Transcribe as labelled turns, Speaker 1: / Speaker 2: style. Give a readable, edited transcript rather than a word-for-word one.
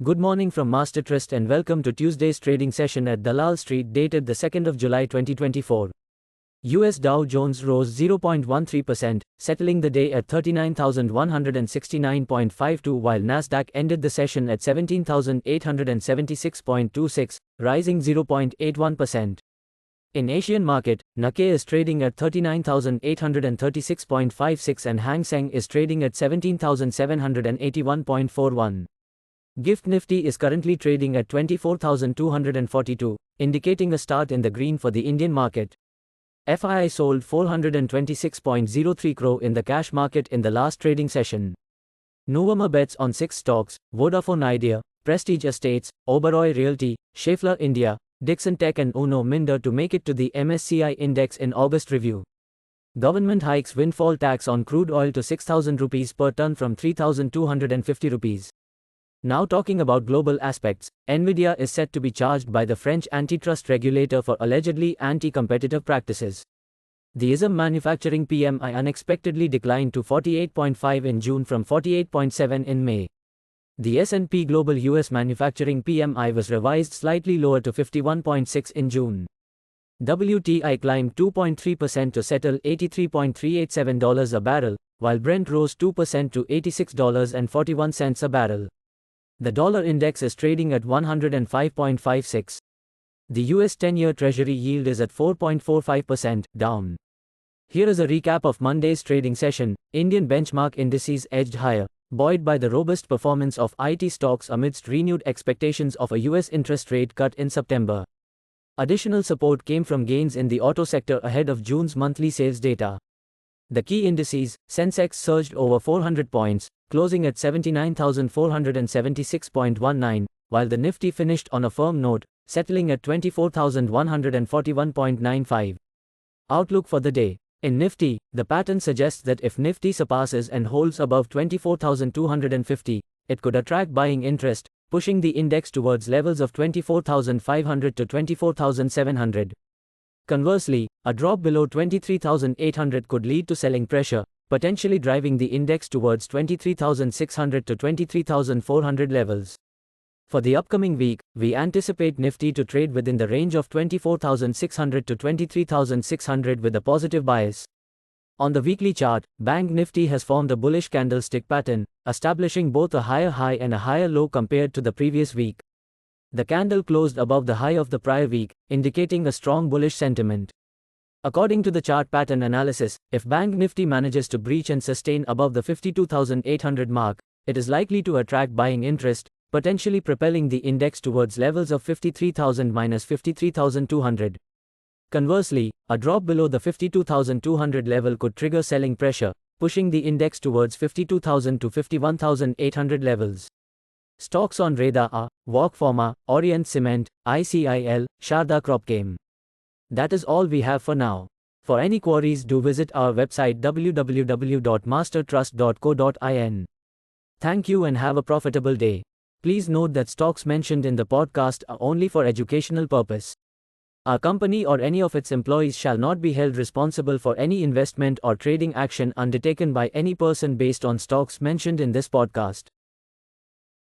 Speaker 1: Good morning from Master Trust and welcome to Tuesday's trading session at Dalal Street dated the 2nd of July 2024. US Dow Jones rose 0.13%, settling the day at 39,169.52 while Nasdaq ended the session at 17,876.26, rising 0.81%. In Asian market, Nikkei is trading at 39,836.56 and Hang Seng is trading at 17,781.41. GIFT Nifty is currently trading at 24,242, indicating a start in the green for the Indian market. FII sold 426.03 crore in the cash market in the last trading session. Nuvama bets on 6 stocks: Vodafone Idea, Prestige Estates, Oberoi Realty, Schaeffler India, Dixon Tech and Uno Minda to make it to the MSCI index in August review. Government hikes windfall tax on crude oil to 6,000 rupees per ton from 3,250 rupees. Now talking about global aspects, Nvidia is set to be charged by the French antitrust regulator for allegedly anti-competitive practices. The ISM manufacturing PMI unexpectedly declined to 48.5 in June from 48.7 in May. The S&P Global US manufacturing PMI was revised slightly lower to 51.6 in June. WTI climbed 2.3% to settle $83.387 a barrel, while Brent rose 2% to $86.41 a barrel. The dollar index is trading at 105.56. The US 10-year Treasury yield is at 4.45%, down. Here is a recap of Monday's trading session. Indian benchmark indices edged higher, buoyed by the robust performance of IT stocks amidst renewed expectations of a US interest rate cut in September. Additional support came from gains in the auto sector ahead of June's monthly sales data. The key indices, Sensex surged over 400 points, closing at 79,476.19, while the Nifty finished on a firm note, settling at 24,141.95. Outlook for the day. In Nifty, the pattern suggests that if Nifty surpasses and holds above 24,250, it could attract buying interest, pushing the index towards levels of 24,500 to 24,700. Conversely, a drop below 23,800 could lead to selling pressure, potentially driving the index towards 23,600 to 23,400 levels. For the upcoming week, we anticipate Nifty to trade within the range of 24,600 to 23,600 with a positive bias. On the weekly chart, Bank Nifty has formed a bullish candlestick pattern, establishing both a higher high and a higher low compared to the previous week. The candle closed above the high of the prior week, indicating a strong bullish sentiment. According to the chart pattern analysis, if Bank Nifty manages to breach and sustain above the 52,800 mark, it is likely to attract buying interest, potentially propelling the index towards levels of 53,000-53,200. Conversely, a drop below the 52,200 level could trigger selling pressure, pushing the index towards 52,000 to 51,800 levels. Stocks on radar are Walk Pharma, Orient Cement, ICIL, Sharda Cropchem. That is all we have for now. For any queries, do visit our website www.mastertrust.co.in. Thank you and have a profitable day. Please note that stocks mentioned in the podcast are only for educational purpose. Our company or any of its employees shall not be held responsible for any investment or trading action undertaken by any person based on stocks mentioned in this podcast.